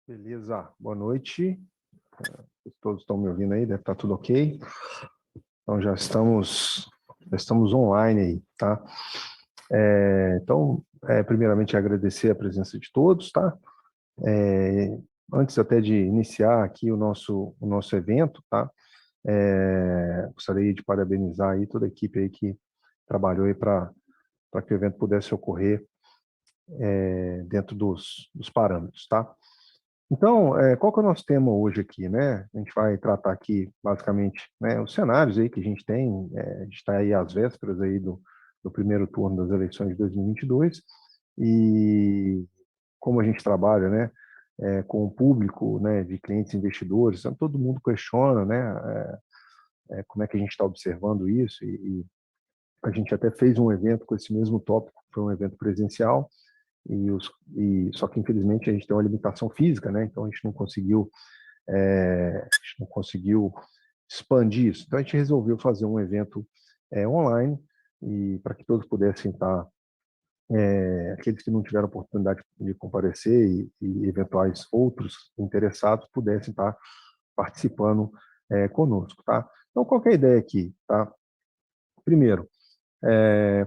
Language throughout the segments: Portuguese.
Beleza, boa noite. Todos estão me ouvindo aí, deve estar tudo ok. Então já estamos online aí, tá? Primeiramente agradecer a presença de todos, tá? Antes até de iniciar aqui o nosso evento, tá? Gostaria de parabenizar aí toda a equipe aí que trabalhou aí para que o evento pudesse ocorrer dentro dos parâmetros, tá? Então, qual que é o nosso tema hoje aqui, né? A gente vai tratar aqui, basicamente, né, os cenários aí que a gente tem, a gente está aí às vésperas aí do primeiro turno das eleições de 2022, e como a gente trabalha, né, com o público, né, de clientes e investidores, então todo mundo questiona, né, como é que a gente está observando isso, e a gente até fez um evento com esse mesmo tópico, foi um evento presencial, só que infelizmente a gente tem uma limitação física, né? Então a gente não conseguiu expandir isso. Então a gente resolveu fazer um evento online e para que todos pudessem estar, aqueles que não tiveram oportunidade de comparecer e eventuais outros interessados pudessem estar participando conosco, tá? Então qual que é a ideia aqui, tá? Primeiro,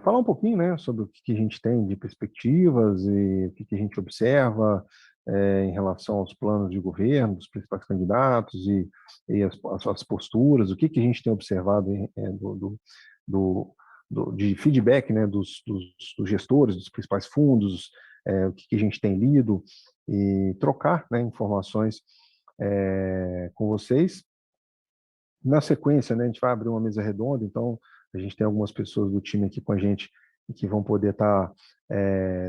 falar um pouquinho, né, sobre o que a gente tem de perspectivas e o que a gente observa em relação aos planos de governo dos principais candidatos e as suas posturas, o que a gente tem observado do, de feedback, né, dos gestores, dos principais fundos, o que a gente tem lido e trocar, né, informações com vocês. Na sequência, né, a gente vai abrir uma mesa redonda, então a gente tem algumas pessoas do time aqui com a gente que vão poder estar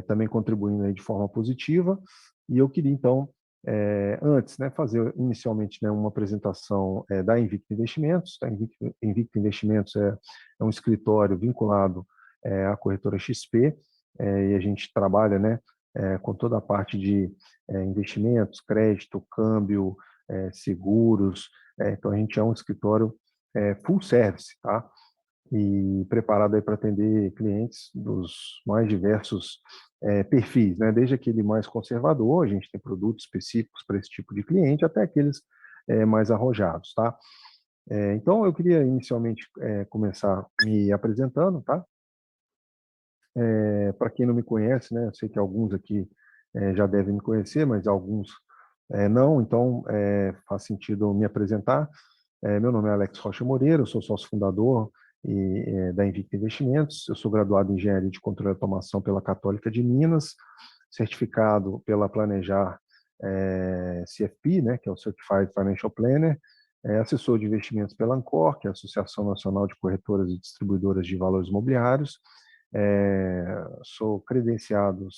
também contribuindo aí de forma positiva. E eu queria, então, antes, né, fazer inicialmente, né, uma apresentação da Invicta Investimentos. A Invicta Investimentos é um escritório vinculado à corretora XP, e a gente trabalha, né, com toda a parte de investimentos, crédito, câmbio, seguros. Então, a gente é um escritório full service, tá? E preparado aí para atender clientes dos mais diversos perfis, né? Desde aquele mais conservador, a gente tem produtos específicos para esse tipo de cliente, até aqueles mais arrojados, tá? Então, eu queria inicialmente começar me apresentando, tá? Para quem não me conhece, né? Eu sei que alguns aqui já devem me conhecer, mas alguns não, então faz sentido me apresentar. Meu nome é Alex Rocha Moreira, eu sou sócio fundador da Invicta Investimentos. Eu sou graduado em Engenharia de Controle e Automação pela Católica de Minas, certificado pela Planejar CFP, né, que é o Certified Financial Planner, assessor de investimentos pela Ancor, que é a Associação Nacional de Corretoras e Distribuidoras de Valores Imobiliários. Sou credenciado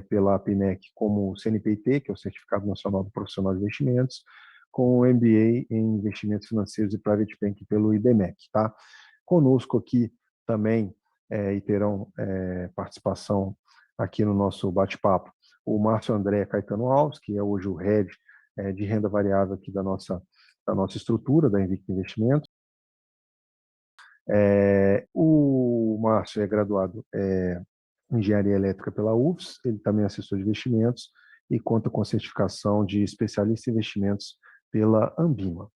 pela APIMEC como CNPT, que é o Certificado Nacional do Profissional de Investimentos, com MBA em Investimentos Financeiros e Private Banking pelo IBMEC, tá? Conosco aqui também, e terão participação aqui no nosso bate-papo, o Márcio André Caetano Alves, que é hoje o head de renda variável aqui da nossa estrutura, da Invicta Investimentos. O Márcio é graduado em Engenharia Elétrica pela UFS, ele também é assessor de investimentos e conta com certificação de especialista em investimentos pela Ambima.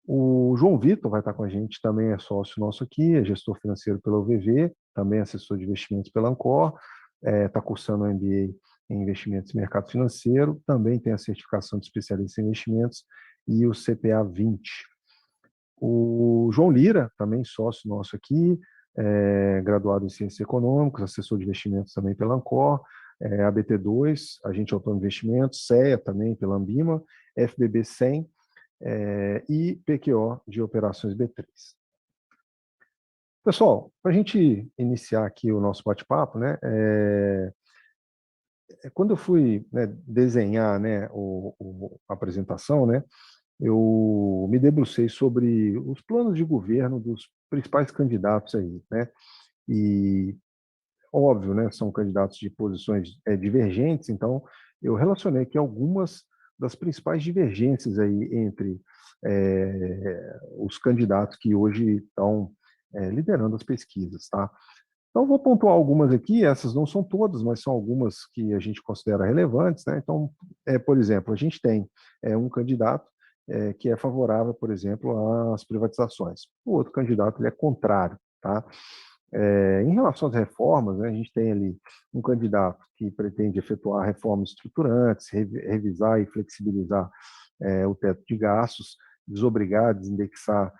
O João Vitor vai estar com a gente, também é sócio nosso aqui, é gestor financeiro pela UVV, também é assessor de investimentos pela Ancor, está cursando o MBA em investimentos e mercado financeiro, também tem a certificação de especialista em investimentos e o CPA 20. O João Lira, também sócio nosso aqui, graduado em Ciências Econômicas, assessor de investimentos também pela Ancor, ABT2, agente autônomo de investimentos, CEA também pela Ambima, FBB 100 e PQO de operações B3. Pessoal, para a gente iniciar aqui o nosso bate-papo, né, quando eu fui, né, desenhar, né, a apresentação, né, eu me debrucei sobre os planos de governo dos principais candidatos aí, né? E óbvio, né, são candidatos de posições divergentes, então eu relacionei aqui algumas das principais divergências aí entre os candidatos que hoje estão liderando as pesquisas, tá? Então, vou pontuar algumas aqui, essas não são todas, mas são algumas que a gente considera relevantes, né? Então, por exemplo, a gente tem um candidato que é favorável, por exemplo, às privatizações. O outro candidato ele é contrário, tá? Em relação às reformas, né, a gente tem ali um candidato que pretende efetuar reformas estruturantes, revisar e flexibilizar o teto de gastos, desobrigar, desindexar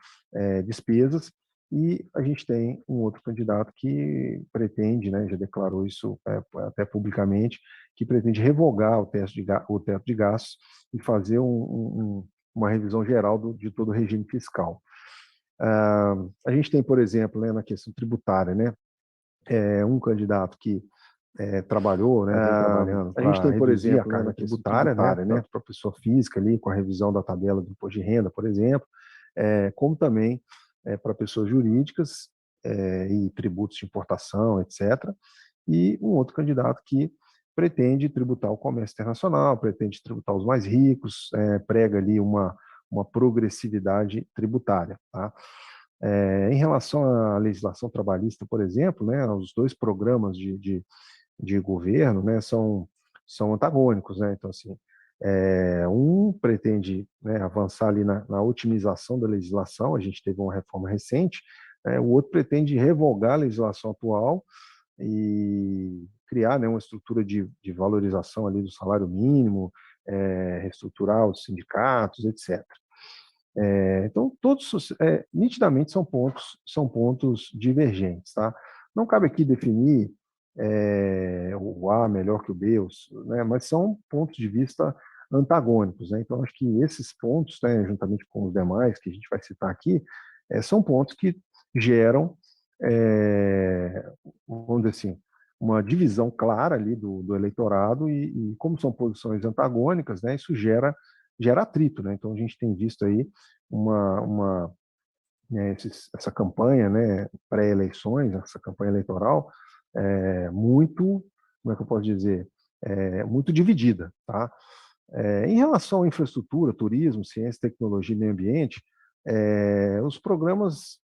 despesas, e a gente tem um outro candidato que pretende, né, já declarou isso até publicamente, que pretende revogar o teto de gastos e fazer uma revisão geral de todo o regime fiscal. A gente tem, por exemplo, né, na questão tributária, né, um candidato que trabalhou, né, vem trabalhando para reduzir a carga tributária, né, tanto para a pessoa física ali, com a revisão da tabela do imposto de renda, por exemplo, como também para pessoas jurídicas e tributos de importação, etc. E um outro candidato que pretende tributar o comércio internacional, pretende tributar os mais ricos, prega ali uma progressividade tributária, tá? Em relação à legislação trabalhista, por exemplo, né, os dois programas de governo, né, são antagônicos, né? Então, assim, um pretende, né, avançar ali na otimização da legislação, a gente teve uma reforma recente, o outro pretende revogar a legislação atual e criar, né, uma estrutura de valorização ali do salário mínimo, reestruturar os sindicatos, etc. Então, todos nitidamente são pontos divergentes, tá? Não cabe aqui definir o A melhor que o B, né, mas são pontos de vista antagônicos, né? Então, acho que esses pontos, né, juntamente com os demais que a gente vai citar aqui, são pontos que geram, vamos dizer assim, uma divisão clara ali do eleitorado e como são posições antagônicas, né, isso gera atrito, né? Então, a gente tem visto aí essa campanha, né, pré-eleições, essa campanha eleitoral, muito, como é que eu posso dizer, muito dividida, tá? Em relação à infraestrutura, turismo, ciência, tecnologia e meio ambiente, os programas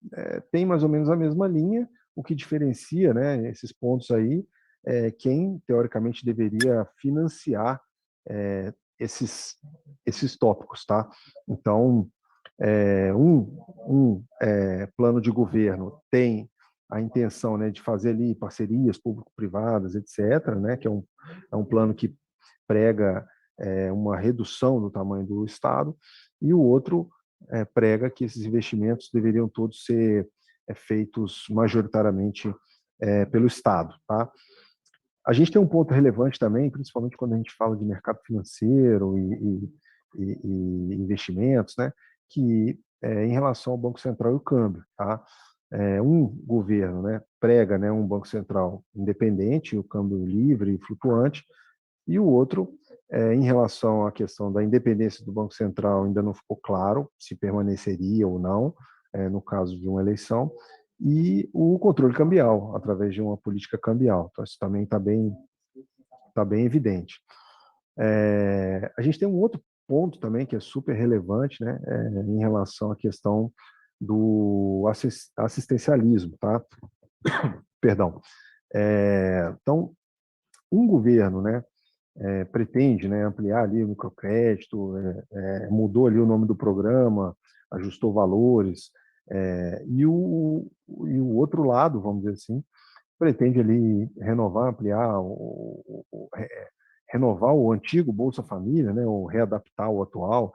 têm mais ou menos a mesma linha, o que diferencia, né, esses pontos aí quem, teoricamente, deveria financiar esses tópicos, tá? Então, plano de governo tem a intenção, né, de fazer ali parcerias público-privadas, etc., né, que é um plano que prega uma redução do tamanho do Estado, e o outro prega que esses investimentos deveriam todos ser feitos majoritariamente pelo Estado. Tá? A gente tem um ponto relevante também, principalmente quando a gente fala de mercado financeiro e investimentos, né, que em relação ao Banco Central e o câmbio. Tá? Um governo, né, prega, né, um Banco Central independente, o câmbio livre e flutuante, e o outro, em relação à questão da independência do Banco Central, ainda não ficou claro se permaneceria ou não, no caso de uma eleição, e o controle cambial, através de uma política cambial. Então, isso também tá bem evidente. A gente tem um outro ponto também que é super relevante, né, em relação à questão do assistencialismo, tá? Perdão. Então, um governo, né, pretende, né, ampliar ali o microcrédito, mudou ali o nome do programa, ajustou valores, e o outro lado, vamos dizer assim, pretende ali renovar, ampliar, renovar o antigo Bolsa Família, né, ou readaptar o atual,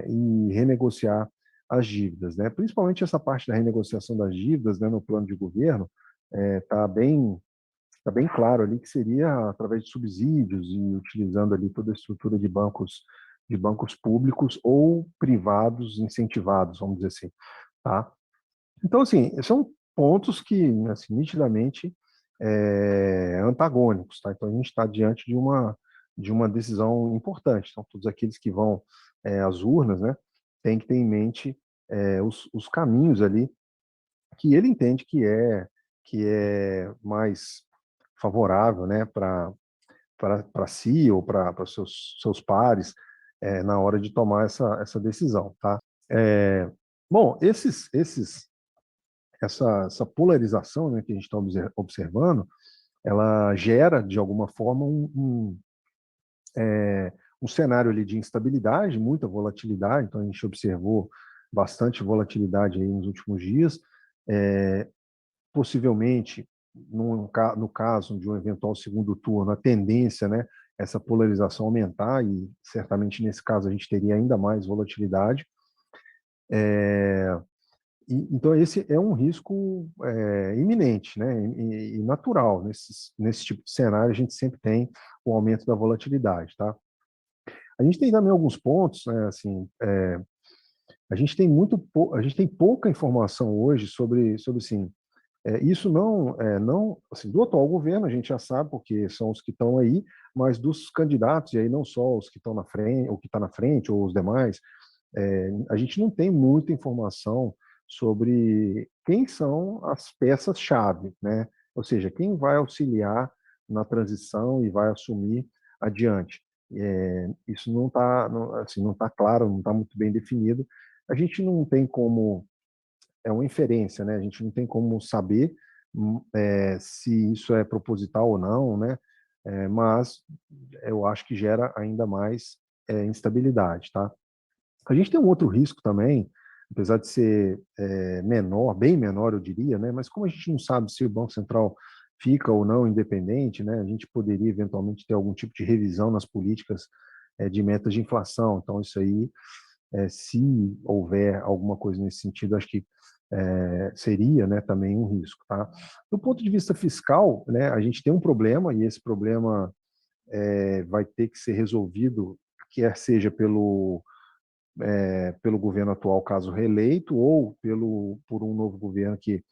e renegociar as dívidas, né? Principalmente essa parte da renegociação das dívidas, né, no plano de governo, está bem claro ali que seria através de subsídios e utilizando ali toda a estrutura de bancos públicos ou privados incentivados, vamos dizer assim, tá? Então, assim, são pontos que, assim, nitidamente antagônicos, tá? Então, a gente está diante de uma decisão importante. Então, todos aqueles que vão às urnas, né, têm que ter em mente os caminhos ali que ele entende que é mais favorável, né, para si ou para seus pares na hora de tomar essa decisão, tá? Bom, essa polarização, né, que a gente está observando, ela gera, de alguma forma, um cenário ali de instabilidade, muita volatilidade. Então, a gente observou bastante volatilidade aí nos últimos dias. Possivelmente, no caso de um eventual segundo turno, a tendência, né, essa polarização aumentar, e certamente nesse caso a gente teria ainda mais volatilidade. Então, esse é um risco iminente, né, e natural. Nesse tipo de cenário, a gente sempre tem o aumento da volatilidade. Tá? A gente tem também alguns pontos, né, assim, a gente tem pouca informação hoje sobre assim, isso não assim, do atual governo a gente já sabe, porque são os que estão aí, mas dos candidatos, e aí não só os que estão na frente, ou que está na frente, ou os demais, a gente não tem muita informação sobre quem são as peças-chave, né? Ou seja, quem vai auxiliar na transição e vai assumir adiante. Isso não está assim, não tá claro, não está muito bem definido. A gente não tem como, é uma inferência, né? A gente não tem como saber se isso é proposital ou não, né? Mas eu acho que gera ainda mais instabilidade, tá? A gente tem um outro risco também, apesar de ser menor, bem menor, eu diria, né? Mas como a gente não sabe se o Banco Central fica ou não independente, né? A gente poderia eventualmente ter algum tipo de revisão nas políticas de metas de inflação. Então, isso aí, se houver alguma coisa nesse sentido, acho que seria, né, também um risco, tá? Do ponto de vista fiscal, né, a gente tem um problema, e esse problema vai ter que ser resolvido, quer seja pelo governo atual, caso reeleito, ou por um novo governo que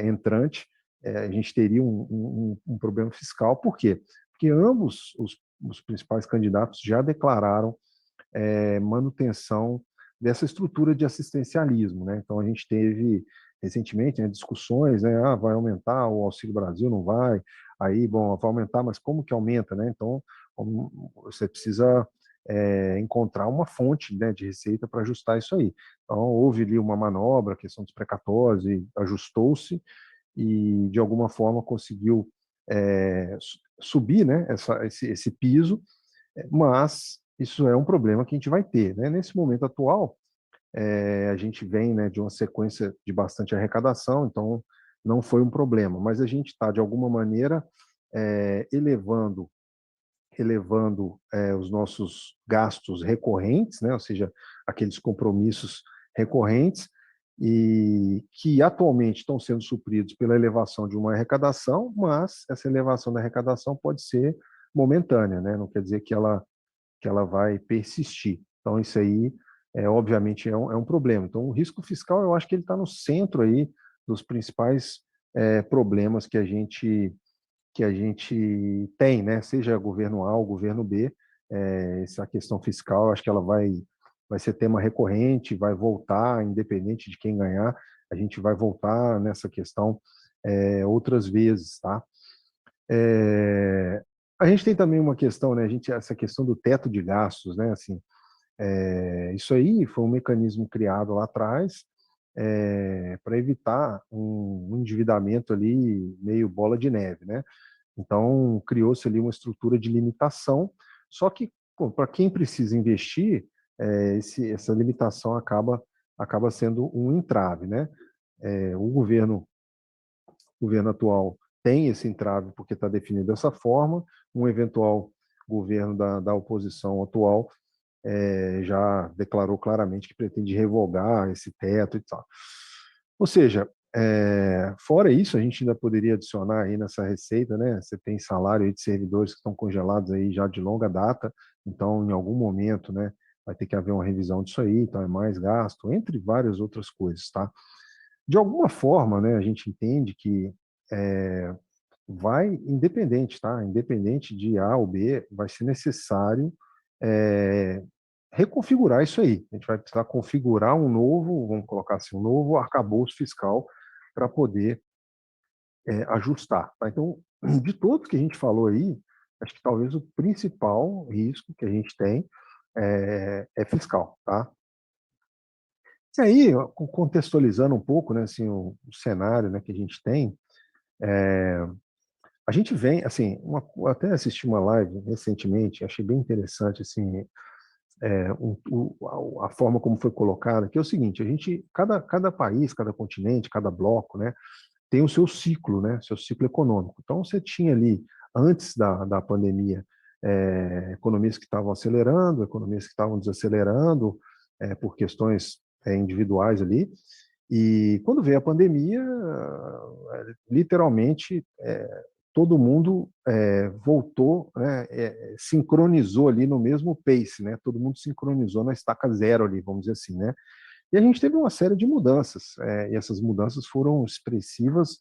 entrante. A gente teria um problema fiscal. Por quê? Porque ambos os principais candidatos já declararam manutenção dessa estrutura de assistencialismo, né? Então, a gente teve recentemente, né, discussões, né? Vai aumentar o Auxílio Brasil, não vai? Aí, bom, vai aumentar, mas como que aumenta, né? Então, você precisa encontrar uma fonte, né, de receita para ajustar isso aí. Então, houve ali uma manobra, a questão dos precatórios, e ajustou-se e, de alguma forma, conseguiu subir, né, esse piso, mas isso é um problema que a gente vai ter, né? Nesse momento atual, a gente vem, né, de uma sequência de bastante arrecadação, então não foi um problema, mas a gente está, de alguma maneira, elevando os nossos gastos recorrentes, né? Ou seja, aqueles compromissos recorrentes, e que atualmente estão sendo supridos pela elevação de uma arrecadação, mas essa elevação da arrecadação pode ser momentânea, né? Não quer dizer que ela vai persistir. Então, isso aí, obviamente, é um problema. Então, o risco fiscal, eu acho que ele está no centro aí dos principais problemas que a gente tem, né? Seja governo A ou governo B, essa questão fiscal, acho que ela vai ser tema recorrente, vai voltar, independente de quem ganhar, a gente vai voltar nessa questão outras vezes, tá? A gente tem também uma questão, né? Essa questão do teto de gastos, né? Assim, isso aí foi um mecanismo criado lá atrás para evitar um endividamento ali meio bola de neve, né? Então, criou-se ali uma estrutura de limitação, só que, para quem precisa investir, essa limitação acaba sendo um entrave, né? O governo atual tem esse entrave porque está definido dessa forma. Um eventual governo da oposição atual já declarou claramente que pretende revogar esse teto e tal. Ou seja, fora isso, a gente ainda poderia adicionar aí nessa receita, né? Você tem salário aí de servidores que estão congelados aí já de longa data, então em algum momento, né, vai ter que haver uma revisão disso aí, então é mais gasto, entre várias outras coisas, tá? De alguma forma, né, a gente entende que vai independente, tá? Independente de A ou B, vai ser necessário é, reconfigurar isso aí. A gente vai precisar configurar um novo, vamos colocar assim, um novo arcabouço fiscal para poder ajustar. Tá? Então, de todos que a gente falou aí, acho que talvez o principal risco que a gente tem é fiscal, tá? E aí, contextualizando um pouco, né, assim, o cenário, né, que a gente tem, a gente vem, assim, eu até assisti uma live recentemente, achei bem interessante, assim, a forma como foi colocada, que é o seguinte, cada país, cada continente, cada bloco, né, tem o seu ciclo, né, seu ciclo econômico. Então, você tinha ali, antes da pandemia, economias que estavam acelerando, economias que estavam desacelerando, por questões individuais ali, e quando veio a pandemia, literalmente, todo mundo voltou, né, sincronizou ali no mesmo pace, né, todo mundo sincronizou na estaca zero ali, vamos dizer assim, né. E a gente teve uma série de mudanças, e essas mudanças foram expressivas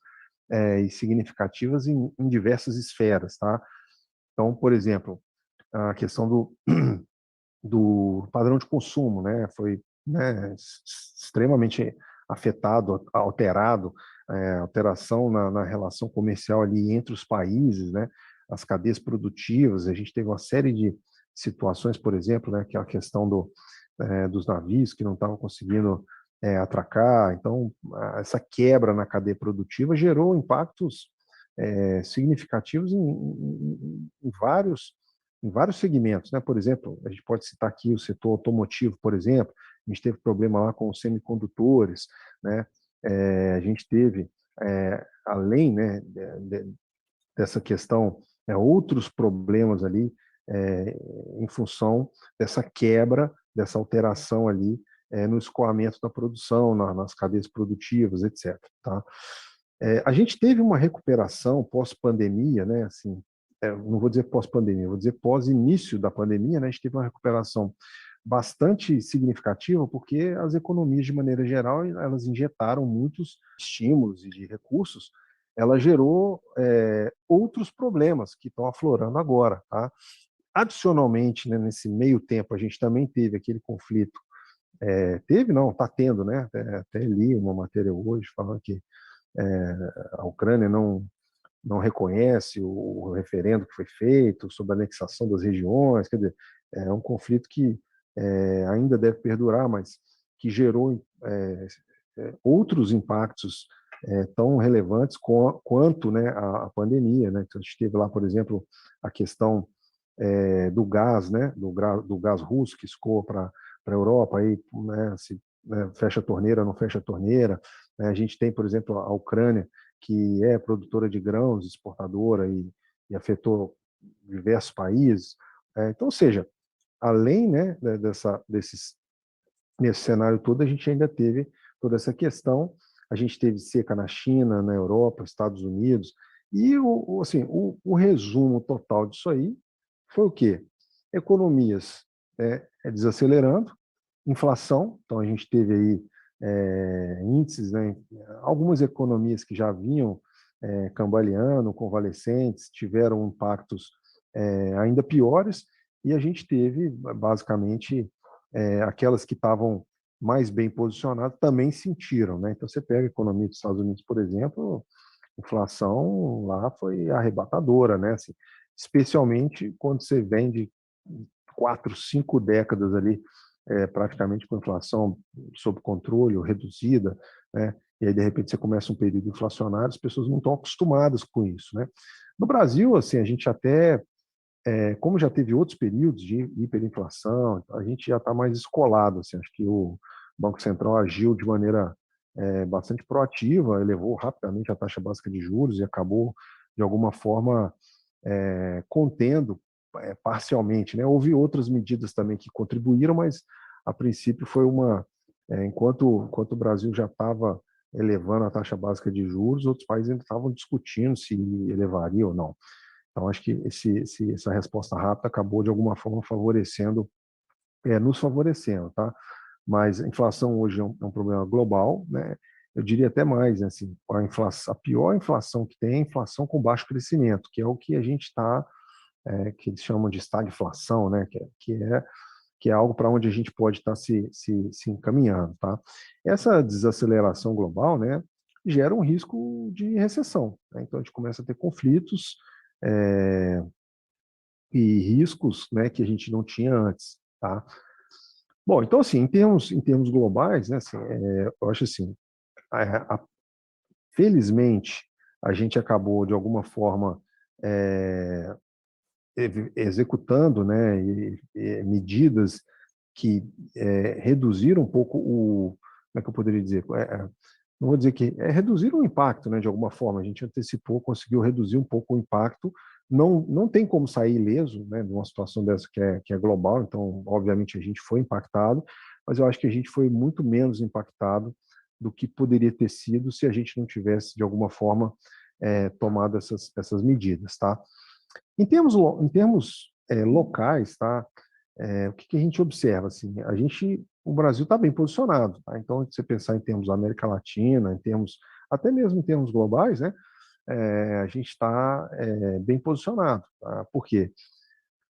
e significativas em diversas esferas, tá? Então, por exemplo, a questão do padrão de consumo, né, foi, né, extremamente afetado, alterado, alteração na relação comercial ali entre os países, né, as cadeias produtivas. A gente teve uma série de situações, por exemplo, né, que é a questão dos navios que não estavam conseguindo atracar. Então, essa quebra na cadeia produtiva gerou impactos significativos em vários segmentos, né? Por exemplo, a gente pode citar aqui o setor automotivo, por exemplo. A gente teve problema lá com os semicondutores, né? A gente teve, além, né, dessa questão, outros problemas ali em função dessa quebra, dessa alteração ali no escoamento da produção, nas cadeias produtivas, etc. Tá? A gente teve uma recuperação pós-pandemia, né? Assim, não vou dizer pós-pandemia, vou dizer pós-início da pandemia, né? A gente teve uma recuperação bastante significativa, porque as economias, de maneira geral, elas injetaram muitos estímulos e de recursos, ela gerou outros problemas que estão aflorando agora. Tá? Adicionalmente, né, nesse meio tempo, a gente também teve aquele conflito, teve não, está tendo, né? Até li uma matéria hoje falando que a Ucrânia não reconhece o referendo que foi feito sobre a anexação das regiões. Quer dizer, é um conflito que ainda deve perdurar, mas que gerou outros impactos tão relevantes quanto, né, a pandemia. Né? Então, a gente teve lá, por exemplo, a questão do gás, né, do gás russo que escoa para a Europa, aí, né, se fecha a torneira, não fecha a torneira. A gente tem, por exemplo, a Ucrânia, que é produtora de grãos, exportadora, e afetou diversos países. Então, ou seja, além, né, nesse cenário todo, a gente ainda teve toda essa questão. A gente teve seca na China, na Europa, Estados Unidos, e assim, o resumo total disso aí foi o quê? Economias desacelerando, inflação. Então a gente teve aí índices, né, algumas economias que já vinham cambaleando, convalescentes, tiveram impactos ainda piores, e a gente teve basicamente aquelas que estavam mais bem posicionadas também sentiram, né? Então você pega a economia dos Estados Unidos, por exemplo, a inflação lá foi arrebatadora, né? Assim, especialmente quando você vem de 4, 5 décadas ali, praticamente com inflação sob controle ou reduzida, né? E aí, de repente, você começa um período inflacionário, as pessoas não estão acostumadas com isso, né? No Brasil, assim, a gente até, como já teve outros períodos de hiperinflação, a gente já está mais escolado, assim, acho que o Banco Central agiu de maneira bastante proativa, elevou rapidamente a taxa básica de juros e acabou, de alguma forma, contendo parcialmente, né? Houve outras medidas também que contribuíram, mas a princípio foi enquanto o Brasil já estava elevando a taxa básica de juros, outros países ainda estavam discutindo se elevaria ou não. Então acho que essa resposta rápida acabou de alguma forma nos favorecendo, tá? Mas a inflação hoje é um problema global, né? Eu diria até mais, né? Assim, a pior inflação que tem é a inflação com baixo crescimento, que é o que a gente está que eles chamam de estagflação, né? Que é algo para onde a gente pode estar se encaminhando, tá? Essa desaceleração global, né, gera um risco de recessão, né? Então a gente começa a ter conflitos e riscos, né, que a gente não tinha antes, tá? Bom, então assim, em termos globais, né, assim, eu acho assim, a, a- felizmente a gente acabou de alguma forma é, executando, né, medidas que reduziram um pouco como é que eu poderia dizer? Não vou dizer que reduziram o impacto, né, de alguma forma. A gente antecipou, conseguiu reduzir um pouco o impacto. Não tem como sair ileso, né, de uma situação dessa que é global. Então, obviamente, a gente foi impactado, mas eu acho que a gente foi muito menos impactado do que poderia ter sido se a gente não tivesse, de alguma forma, tomado essas medidas, tá? Em termos locais, tá? O que a gente observa? Assim, o Brasil está bem posicionado, tá? Então, se você pensar em termos da América Latina, até mesmo em termos globais, né? A gente está bem posicionado, tá? Por quê?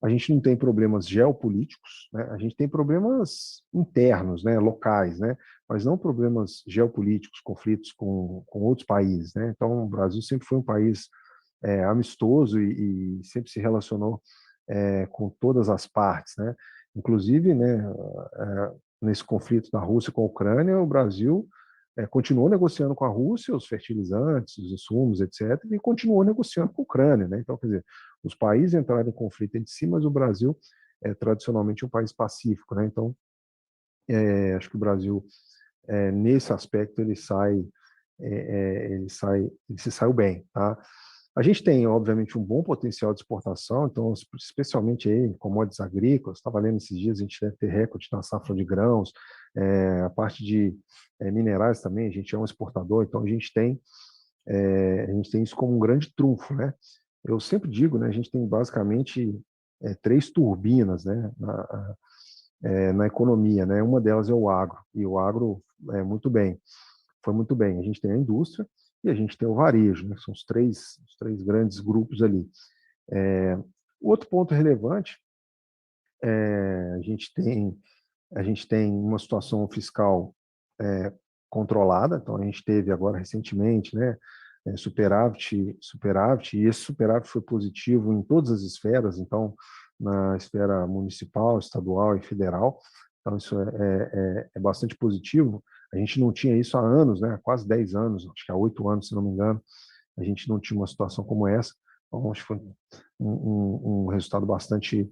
A gente não tem problemas geopolíticos, né? A gente tem problemas internos, né? Locais, né? Mas não problemas geopolíticos, conflitos com outros países, né? Então, o Brasil sempre foi um país amistoso e sempre se relacionou com todas as partes, né? Inclusive, né, nesse conflito da Rússia com a Ucrânia, o Brasil continuou negociando com a Rússia os fertilizantes, os insumos, etc., e continuou negociando com a Ucrânia, né? Então, quer dizer, os países entraram em conflito entre si, mas o Brasil é tradicionalmente um país pacífico, né? Então, acho que o Brasil, nesse aspecto, ele se saiu bem, tá? A gente tem, obviamente, um bom potencial de exportação, então, especialmente aí em commodities agrícolas, estava lendo esses dias, a gente deve ter recorde na safra de grãos, a parte de minerais também, a gente é um exportador, então a gente tem isso como um grande trunfo, né? Eu sempre digo, né, a gente tem basicamente três turbinas, né, na economia, né? Uma delas é o agro, e o agro foi muito bem. A gente tem a indústria e a gente tem o varejo, né? São os três grandes grupos ali. É, Outro ponto relevante, a gente tem uma situação fiscal é, controlada, então a gente teve agora recentemente, né, superávit, e esse superávit foi positivo em todas as esferas, então na esfera municipal, estadual e federal, então isso é bastante positivo. A gente não tinha isso há anos, né, há quase 10 anos, acho que há 8 anos, se não me engano, a gente não tinha uma situação como essa, então acho que foi um resultado bastante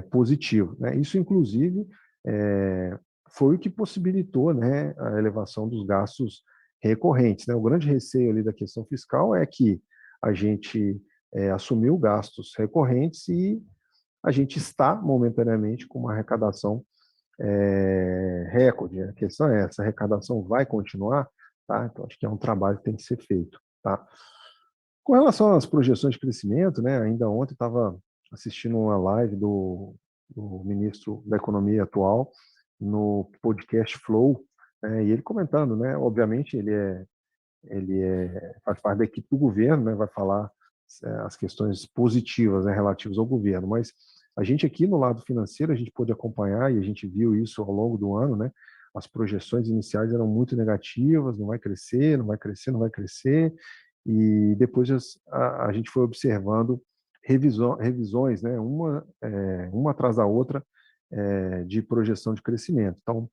positivo, né? Isso, inclusive, é, foi o que possibilitou, né, a elevação dos gastos recorrentes, né? O grande receio ali da questão fiscal é que a gente assumiu gastos recorrentes e a gente está momentaneamente com uma arrecadação recorde. A questão é essa arrecadação vai continuar, tá? Então acho que é um trabalho que tem que ser feito, tá? Com relação às projeções de crescimento, né, ainda ontem estava assistindo uma live do ministro da Economia atual no podcast Flow, e ele comentando, né, obviamente faz parte da equipe do governo, né, vai falar as questões positivas, né, relativas ao governo, mas a gente aqui no lado financeiro, a gente pôde acompanhar e a gente viu isso ao longo do ano, né, as projeções iniciais eram muito negativas, não vai crescer, não vai crescer, não vai crescer, e depois a gente foi observando revisões, né, uma atrás da outra, de projeção de crescimento. Então,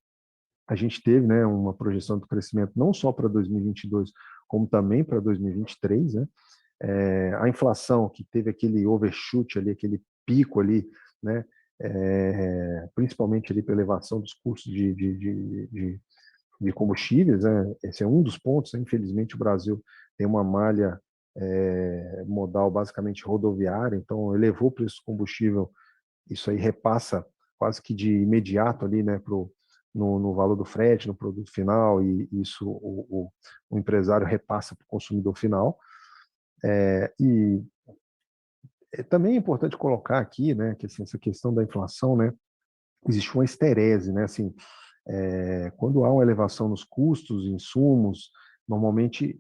a gente teve, né, uma projeção de crescimento não só para 2022, como também para 2023, né? A inflação que teve aquele overshoot ali, aquele pico ali, né? Principalmente ali pela elevação dos custos de combustíveis, né? Esse é um dos pontos, né? Infelizmente o Brasil tem uma malha modal basicamente rodoviária, então elevou o preço do combustível, isso aí repassa quase que de imediato ali, né, no valor do frete, no produto final, e isso o empresário repassa para o consumidor final. E também é importante colocar aqui, né, que assim, essa questão da inflação, né, existe uma esterese, né, assim, quando há uma elevação nos custos, insumos, normalmente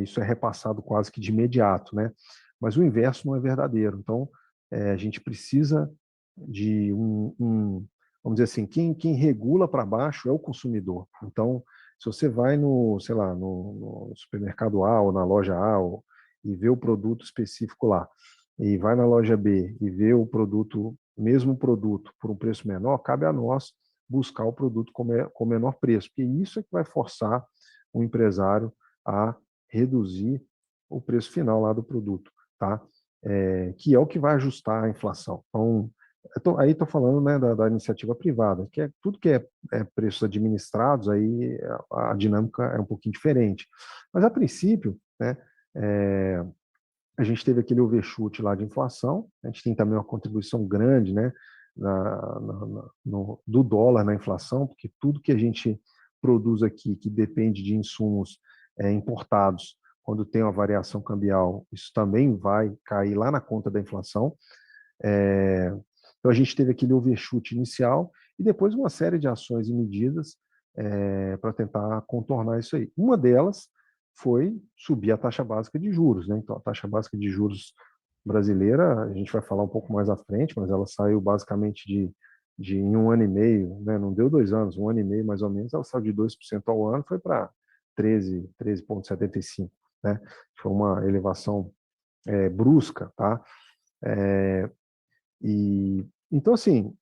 isso é repassado quase que de imediato, né, mas o inverso não é verdadeiro. Então, a gente precisa de vamos dizer assim, quem regula para baixo é o consumidor. Então, se você vai no, sei lá, no supermercado A ou na loja A e vê o produto específico lá, e vai na loja B e vê o produto, mesmo produto, por um preço menor, cabe a nós buscar o produto com menor preço, porque isso é que vai forçar o empresário a reduzir o preço final lá do produto, tá? Que é o que vai ajustar a inflação. Então, aí estou falando, né, da iniciativa privada, que é tudo que é preços administrados, aí a dinâmica é um pouquinho diferente. Mas, a princípio, né, a gente teve aquele overshoot lá de inflação, a gente tem também uma contribuição grande, né, do dólar na inflação, porque tudo que a gente produz aqui, que depende de insumos importados, quando tem uma variação cambial, isso também vai cair lá na conta da inflação. Então, a gente teve aquele overshoot inicial e depois uma série de ações e medidas para tentar contornar isso aí. Uma delas foi subir a taxa básica de juros, né? Então, a taxa básica de juros brasileira, a gente vai falar um pouco mais à frente, mas ela saiu basicamente de em 1 ano e meio, né? Não deu 2 anos, 1 ano e meio mais ou menos, ela saiu de 2% ao ano, foi para 13,75%, né? Foi uma elevação brusca, tá? Então, assim,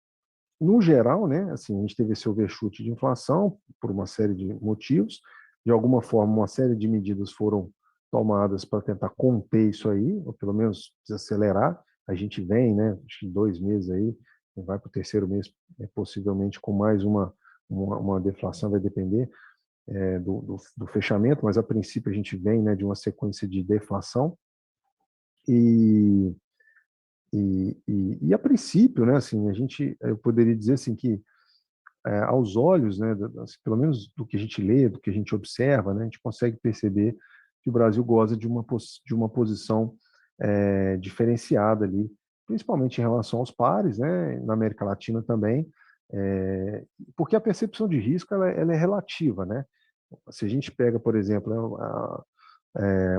no geral, né, assim, a gente teve esse overshoot de inflação por uma série de motivos. De alguma forma, uma série de medidas foram tomadas para tentar conter isso aí, ou pelo menos desacelerar. A gente vem, né, acho que 2 meses aí, vai para o terceiro mês, possivelmente com mais uma deflação, vai depender do fechamento, mas a princípio a gente vem, né, de uma sequência de deflação. E a princípio, né, assim, eu poderia dizer assim que aos olhos, né, pelo menos do que a gente lê, do que a gente observa, né, a gente consegue perceber que o Brasil goza de uma posição diferenciada ali, principalmente em relação aos pares, né, na América Latina também, porque a percepção de risco ela é relativa, né? Se a gente pega, por exemplo, né,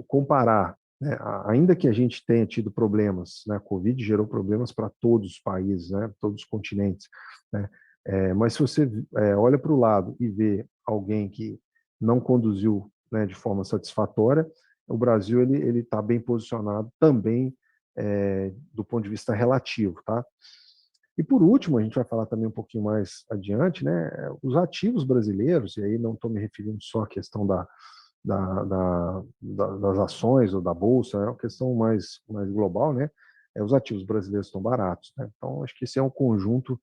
comparar, né, ainda que a gente tenha tido problemas, né, a Covid gerou problemas para todos os países, né, todos os continentes, né, mas se você olha para o lado e vê alguém que não conduziu, né, de forma satisfatória, o Brasil ele está bem posicionado também do ponto de vista relativo, tá? E por último, a gente vai falar também um pouquinho mais adiante, né, os ativos brasileiros, e aí não estou me referindo só à questão das ações ou da bolsa, é uma questão mais global, né? Os ativos brasileiros estão baratos, né? Então, acho que esse é um conjunto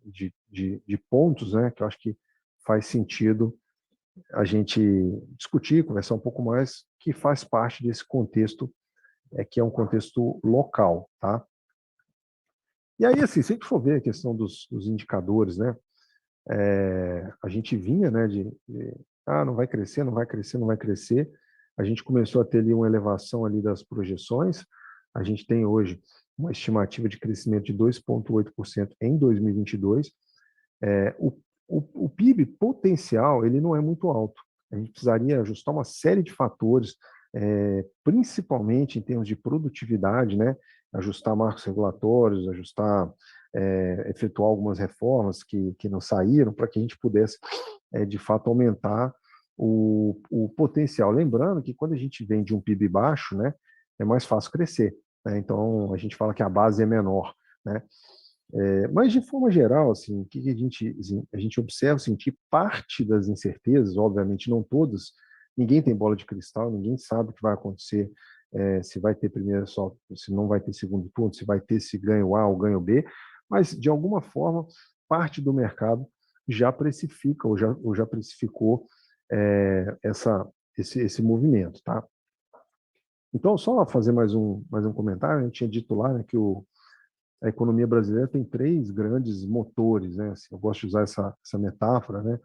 de pontos, né, que eu acho que faz sentido a gente discutir, conversar um pouco mais, que faz parte desse contexto, que é um contexto local, tá? E aí, assim, se a gente for ver a questão dos indicadores, né, a gente vinha, né, não vai crescer, não vai crescer, não vai crescer. A gente começou a ter ali uma elevação ali das projeções. A gente tem hoje uma estimativa de crescimento de 2,8% em 2022. O PIB potencial ele não é muito alto. A gente precisaria ajustar uma série de fatores, principalmente em termos de produtividade, né? Ajustar marcos regulatórios, efetuar algumas reformas que não saíram, para que a gente pudesse, de fato, aumentar o potencial. Lembrando que quando a gente vem de um PIB baixo, né, é mais fácil crescer, né? Então, a gente fala que a base é menor, né? Mas, de forma geral, assim, o que a gente observa assim, que parte das incertezas, obviamente não todas, ninguém tem bola de cristal, ninguém sabe o que vai acontecer, se vai ter primeiro só, se não vai ter segundo turno, se vai ter esse ganho A ou ganho B, mas, de alguma forma, parte do mercado já precifica ou já precificou esse movimento. Tá? Então, só fazer mais um comentário, a gente tinha dito lá, né, que a economia brasileira tem 3 grandes motores, né? Assim, eu gosto de usar essa metáfora, né?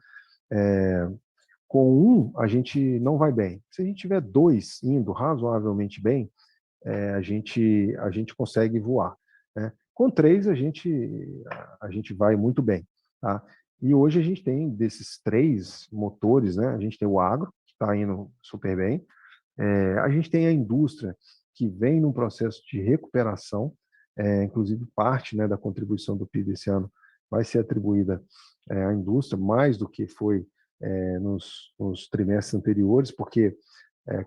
Com a gente não vai bem. Se a gente tiver 2 indo razoavelmente bem, a gente consegue voar, né? Com 3 a gente vai muito bem, tá? E hoje a gente tem desses 3 motores, né? A gente tem o agro que está indo super bem, a gente tem a indústria que vem num processo de recuperação, inclusive parte, né, da contribuição do PIB esse ano vai ser atribuída à indústria, mais do que foi nos trimestres anteriores, porque é,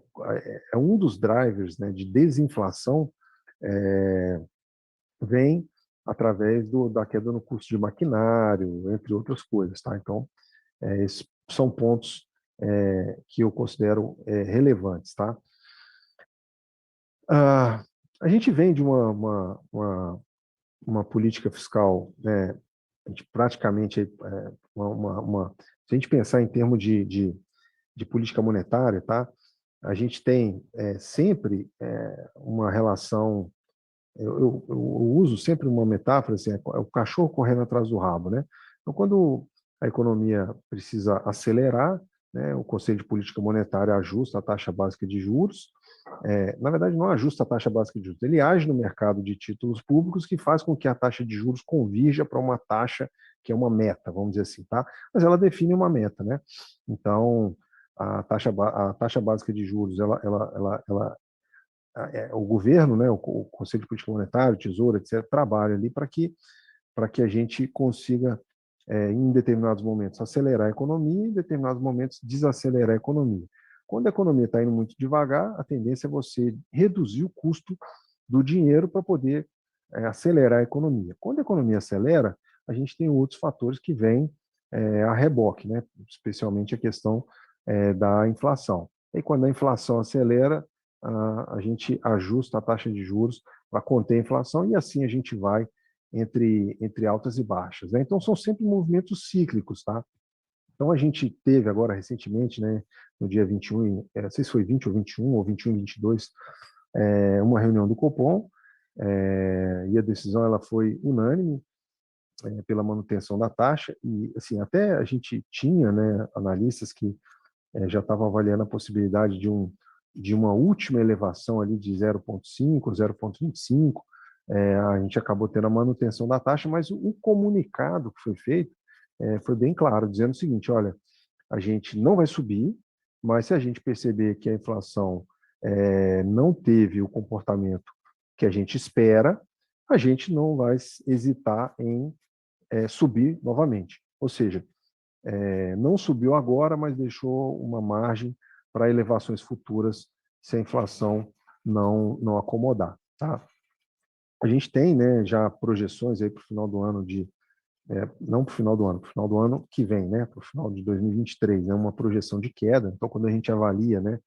é um dos drivers, né, de desinflação, vem através da queda no custo de maquinário, entre outras coisas, tá? Então, esses são pontos que eu considero relevantes, tá? A gente vem de uma política fiscal, né? A gente praticamente, se a gente pensar em termos de política monetária, tá? A gente tem sempre uma relação. Eu uso sempre uma metáfora, assim, é o cachorro correndo atrás do rabo, né? Então, quando a economia precisa acelerar, né, o Conselho de Política Monetária ajusta a taxa básica de juros. Na verdade, não ajusta a taxa básica de juros, ele age no mercado de títulos públicos que faz com que a taxa de juros convirja para uma taxa que é uma meta, vamos dizer assim, tá? Mas ela define uma meta, né? Então, a taxa básica de juros, o governo, né, o Conselho de Política Monetária, o Tesouro, etc., trabalha ali para que a gente consiga, em determinados momentos, acelerar a economia e, em determinados momentos, desacelerar a economia. Quando a economia está indo muito devagar, a tendência é você reduzir o custo do dinheiro para poder acelerar a economia. Quando a economia acelera, a gente tem outros fatores que vêm a reboque, né? Especialmente a questão da inflação. E quando a inflação acelera, a gente ajusta a taxa de juros para conter a inflação e assim a gente vai entre altas e baixas, né? Então são sempre movimentos cíclicos, tá? Então a gente teve agora recentemente, né, no dia 21, não sei se foi 20 ou 21 ou 21 e 22, uma reunião do Copom, e a decisão ela foi unânime pela manutenção da taxa e assim até a gente tinha, né, analistas que já estavam avaliando a possibilidade de uma última elevação ali de 0,5, 0,25. A gente acabou tendo a manutenção da taxa, mas o comunicado que foi feito foi bem claro, dizendo o seguinte: olha, a gente não vai subir, mas se a gente perceber que a inflação não teve o comportamento que a gente espera, a gente não vai hesitar em subir novamente. Ou seja, não subiu agora, mas deixou uma margem para elevações futuras se a inflação não acomodar. Tá? A gente tem, né, já projeções aí para o final do ano não para o final do ano, para o final do ano que vem, né, para o final de 2023, né, uma projeção de queda. Então, quando a gente avalia, né,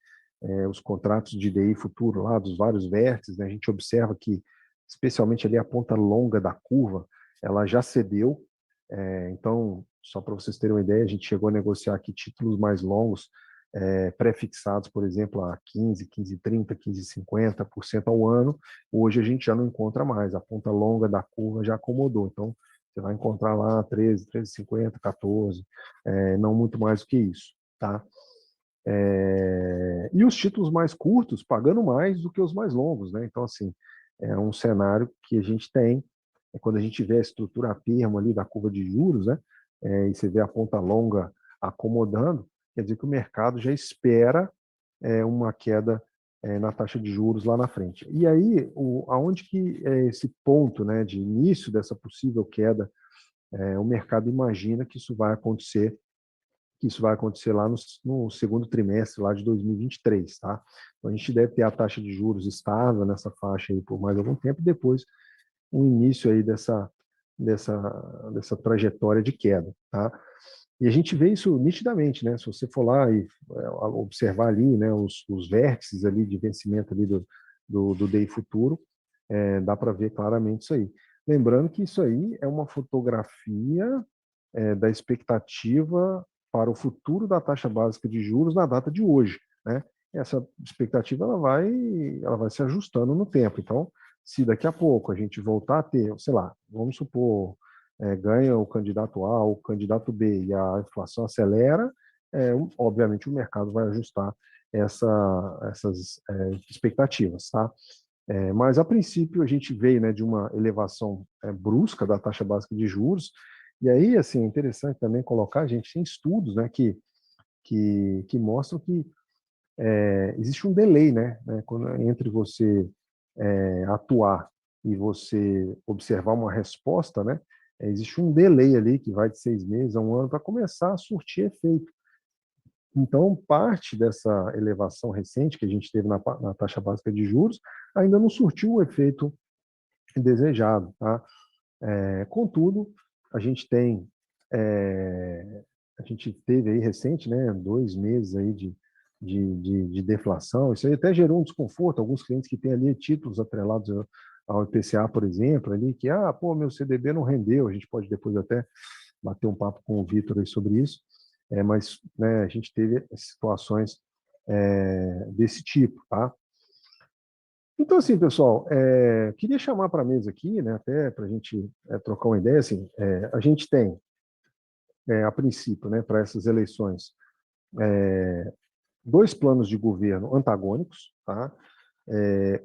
os contratos de DI futuro lá dos vários vértices, né, a gente observa que, especialmente ali a ponta longa da curva, ela já cedeu. Então, só para vocês terem uma ideia, a gente chegou a negociar aqui títulos mais longos, pré-fixados, por exemplo, a 15, 15,30, 15,50% ao ano. Hoje a gente já não encontra mais, a ponta longa da curva já acomodou. Então, você vai encontrar lá 13, 13,50, 14, não muito mais do que isso, tá? E os títulos mais curtos pagando mais do que os mais longos, né? Então, assim, é um cenário que a gente tem, quando a gente vê a estrutura a termo ali da curva de juros, né? E você vê a ponta longa acomodando, quer dizer que o mercado já espera uma queda na taxa de juros lá na frente. E aí, aonde que é esse ponto, né, de início dessa possível queda, o mercado imagina que isso vai acontecer, lá no segundo trimestre lá de 2023, tá? Então a gente deve ter a taxa de juros estável nessa faixa aí por mais algum tempo, e depois o início aí dessa trajetória de queda, tá? E a gente vê isso nitidamente, né? Se você for lá e observar ali, né, os vértices ali de vencimento ali do DI futuro, dá para ver claramente isso aí. Lembrando que isso aí é uma fotografia da expectativa para o futuro da taxa básica de juros na data de hoje, né? Essa expectativa ela vai se ajustando no tempo. Então, se daqui a pouco a gente voltar a ter, sei lá, vamos supor, ganha o candidato A ou o candidato B e a inflação acelera, obviamente o mercado vai ajustar essas expectativas, tá? Mas a princípio a gente veio, né, de uma elevação brusca da taxa básica de juros, e aí assim é interessante também colocar, a gente tem estudos, né, que mostram que existe um delay, né, entre você atuar e você observar uma resposta, né, existe um delay ali que vai de 6 meses a um ano para começar a surtir efeito. Então, parte dessa elevação recente que a gente teve na taxa básica de juros ainda não surtiu o efeito desejado, tá? Contudo, a gente tem, a gente teve aí recente, né, 2 meses aí de deflação. Isso aí até gerou um desconforto. Alguns clientes que têm ali títulos atrelados ao IPCA, por exemplo, ali que, pô, meu CDB não rendeu. A gente pode depois até bater um papo com o Vitor aí sobre isso. Mas, né, a gente teve situações desse tipo, tá? Então, assim, pessoal, queria chamar para a mesa aqui, né, até para a gente trocar uma ideia. Assim, a gente tem, a princípio, né, para essas eleições, 2 planos de governo antagônicos, tá?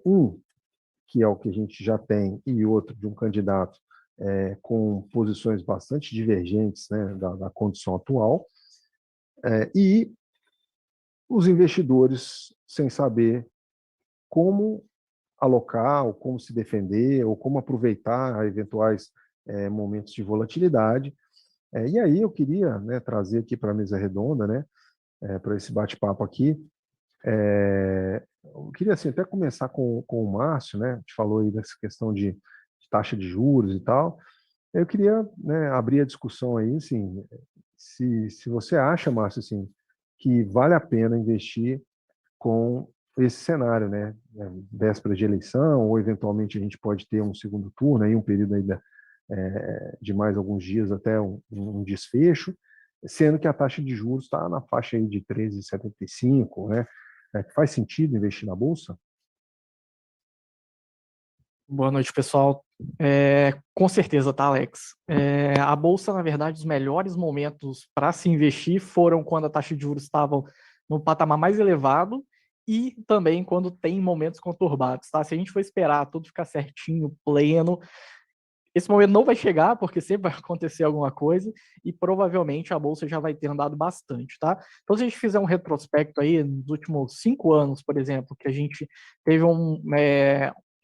Um que é o que a gente já tem e outro de um candidato com posições bastante divergentes, né, da condição atual, e os investidores sem saber como alocar, ou como se defender, ou como aproveitar eventuais momentos de volatilidade. E aí eu queria, né, trazer aqui para a mesa redonda, né, para esse bate-papo aqui. Eu queria assim, até começar com o Márcio, né? A gente falou aí dessa questão de taxa de juros e tal. Eu queria, né, abrir a discussão aí, assim, se você acha, Márcio, assim, que vale a pena investir com esse cenário, né? Véspera de eleição, ou eventualmente a gente pode ter um segundo turno, aí um período ainda de mais alguns dias até um desfecho, sendo que a taxa de juros está na faixa aí de 13,75, né? Faz sentido investir na bolsa? Boa noite, pessoal. Com certeza, tá, Alex? A Bolsa, na verdade, os melhores momentos para se investir foram quando a taxa de juros estava no patamar mais elevado e também quando tem momentos conturbados, tá? Se a gente for esperar tudo ficar certinho, pleno, esse momento não vai chegar, porque sempre vai acontecer alguma coisa, e provavelmente a Bolsa já vai ter andado bastante, tá? Então, se a gente fizer um retrospecto aí, nos últimos 5 anos, por exemplo, que a gente teve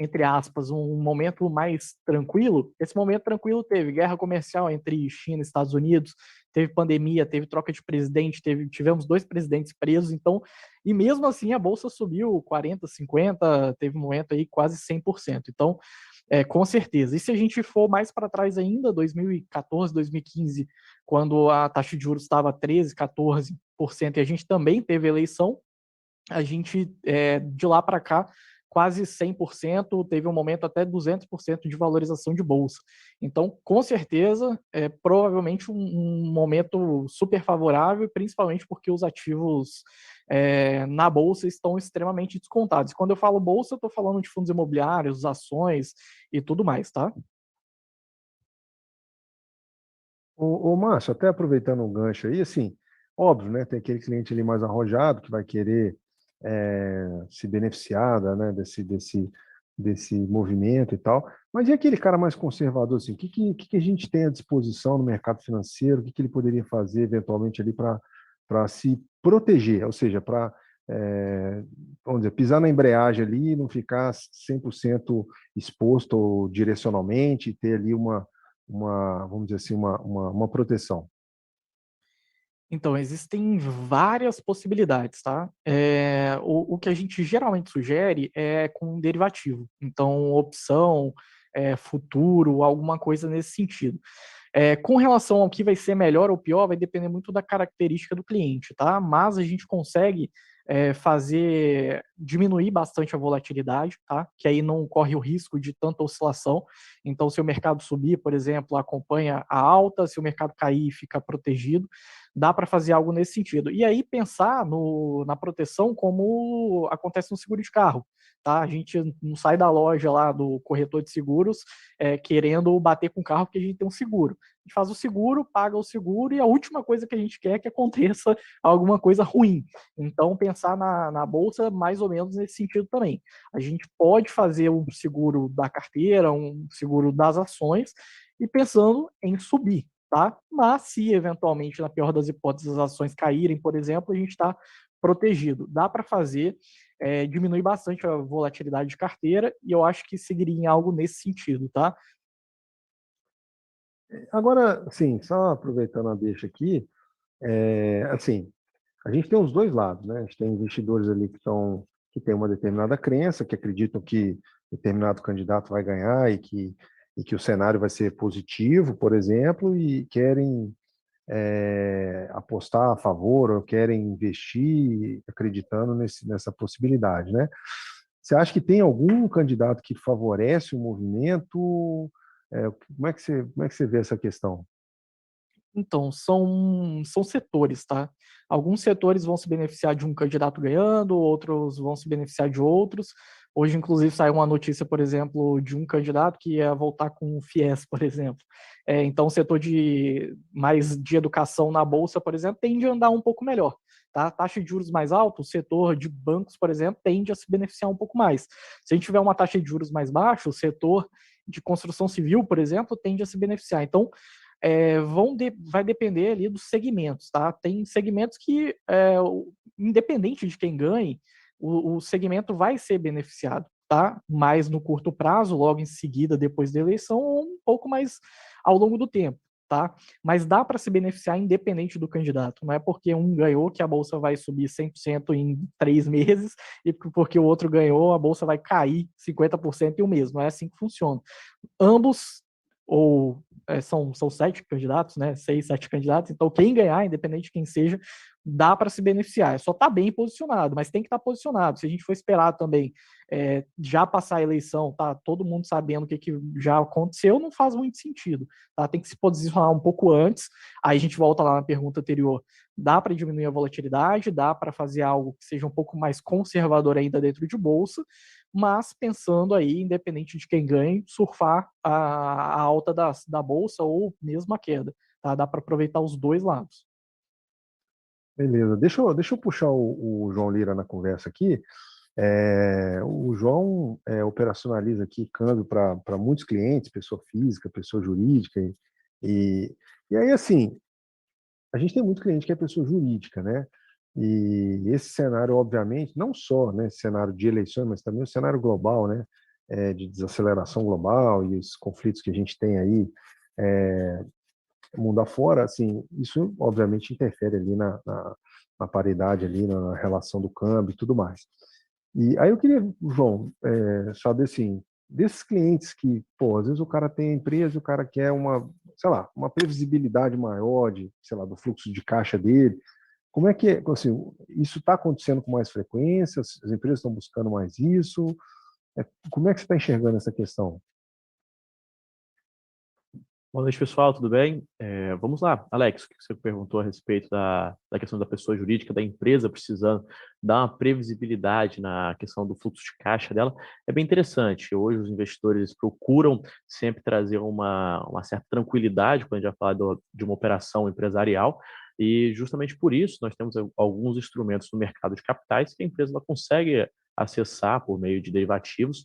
entre aspas, um momento mais tranquilo, esse momento tranquilo teve guerra comercial entre China e Estados Unidos, teve pandemia, teve troca de presidente, tivemos 2 presidentes presos, então, e mesmo assim a Bolsa subiu 40, 50, teve um momento aí quase 100%. Então, com certeza. E se a gente for mais para trás ainda, 2014, 2015, quando a taxa de juros estava 13, 14%, e a gente também teve eleição, a gente, de lá para cá, quase 100%, teve um momento até 200% de valorização de bolsa. Então, com certeza, provavelmente um momento super favorável, principalmente porque os ativos na bolsa estão extremamente descontados. Quando eu falo bolsa, eu estou falando de fundos imobiliários, ações e tudo mais, tá? Márcio, até aproveitando um gancho aí, assim, óbvio, né, tem aquele cliente ali mais arrojado que vai querer se beneficiar, né, desse movimento e tal, mas e aquele cara mais conservador, assim, o que a gente tem à disposição no mercado financeiro, o que ele poderia fazer eventualmente ali para se proteger, ou seja, para, vamos dizer, pisar na embreagem ali e não ficar 100% exposto direcionalmente e ter ali vamos dizer assim, uma proteção. Então, existem várias possibilidades, tá? O que a gente geralmente sugere é com um derivativo. Então, opção, futuro, alguma coisa nesse sentido. Com relação ao que vai ser melhor ou pior, vai depender muito da característica do cliente, tá? Mas a gente consegue diminuir bastante a volatilidade, tá? Que aí não corre o risco de tanta oscilação. Então, se o mercado subir, por exemplo, acompanha a alta, se o mercado cair, fica protegido. Dá para fazer algo nesse sentido. E aí pensar na proteção como acontece no seguro de carro. Tá? A gente não sai da loja lá do corretor de seguros querendo bater com o carro porque a gente tem um seguro. A gente faz o seguro, paga o seguro e a última coisa que a gente quer é que aconteça alguma coisa ruim. Então, pensar na bolsa mais ou menos nesse sentido também. A gente pode fazer um seguro da carteira, um seguro das ações e pensando em subir. Tá? Mas se eventualmente, na pior das hipóteses, as ações caírem, por exemplo, a gente está protegido. Dá para fazer, diminuir bastante a volatilidade de carteira e eu acho que seguiria em algo nesse sentido, tá? Agora, assim, só aproveitando a deixa aqui, assim, a gente tem os dois lados, né? A gente tem investidores ali que têm uma determinada crença, que acreditam que determinado candidato vai ganhar e que e que o cenário vai ser positivo, por exemplo, e querem apostar a favor ou querem investir acreditando nessa possibilidade, né? Você acha que tem algum candidato que favorece o movimento? Como é que você vê essa questão? Então, são setores, tá? Alguns setores vão se beneficiar de um candidato ganhando, outros vão se beneficiar de outros. Hoje, inclusive, saiu uma notícia, por exemplo, de um candidato que ia voltar com o FIES, por exemplo. Então, o setor de educação na Bolsa, por exemplo, tende a andar um pouco melhor. Tá? Taxa de juros mais alta, o setor de bancos, por exemplo, tende a se beneficiar um pouco mais. Se a gente tiver uma taxa de juros mais baixa, o setor de construção civil, por exemplo, tende a se beneficiar. Então, vai depender ali dos segmentos, tá? Tem segmentos que, independente de quem ganhe, o segmento vai ser beneficiado, tá? Mais no curto prazo, logo em seguida, depois da eleição, ou um pouco mais ao longo do tempo, tá? Mas dá para se beneficiar independente do candidato. Não é porque um ganhou que a bolsa vai subir 100% em 3 meses e porque o outro ganhou, a bolsa vai cair 50% em um mês. Não é assim que funciona. Ambos ou são 7 candidatos, né? 6, 7 candidatos. Então, quem ganhar, independente de quem seja, dá para se beneficiar. É só estar bem posicionado, mas tem que estar posicionado. Se a gente for esperar também já passar a eleição, tá? Todo mundo sabendo o que já aconteceu, não faz muito sentido. Tá? Tem que se posicionar um pouco antes. Aí a gente volta lá na pergunta anterior. Dá para diminuir a volatilidade, dá para fazer algo que seja um pouco mais conservador ainda dentro de bolsa, mas pensando aí, independente de quem ganhe, surfar a alta da bolsa ou mesmo a queda. Tá? Dá para aproveitar os dois lados. Beleza. Deixa eu puxar o João Lira na conversa aqui. O João operacionaliza aqui câmbio para muitos clientes, pessoa física, pessoa jurídica. E, e aí, assim, a gente tem muito cliente que é pessoa jurídica, né? E esse cenário, obviamente, não só, né, esse cenário de eleições, mas também o cenário global, né, de desaceleração global e os conflitos que a gente tem aí mundo afora, assim, isso obviamente interfere ali na paridade ali, na relação do câmbio e tudo mais. E aí eu queria, João, saber assim, desses clientes que, pô, às vezes o cara tem a empresa, o cara quer sei lá, uma previsibilidade maior sei lá, do fluxo de caixa dele. Como é que assim, isso está acontecendo com mais frequência? As empresas estão buscando mais isso? Como é que você está enxergando essa questão? Boa noite, pessoal, tudo bem? Vamos lá, Alex, o que você perguntou a respeito da questão da pessoa jurídica, da empresa precisando dar uma previsibilidade na questão do fluxo de caixa dela, é bem interessante. Hoje os investidores procuram sempre trazer uma certa tranquilidade quando a gente vai falar de uma operação empresarial, e justamente por isso nós temos alguns instrumentos no mercado de capitais que a empresa ela consegue acessar por meio de derivativos.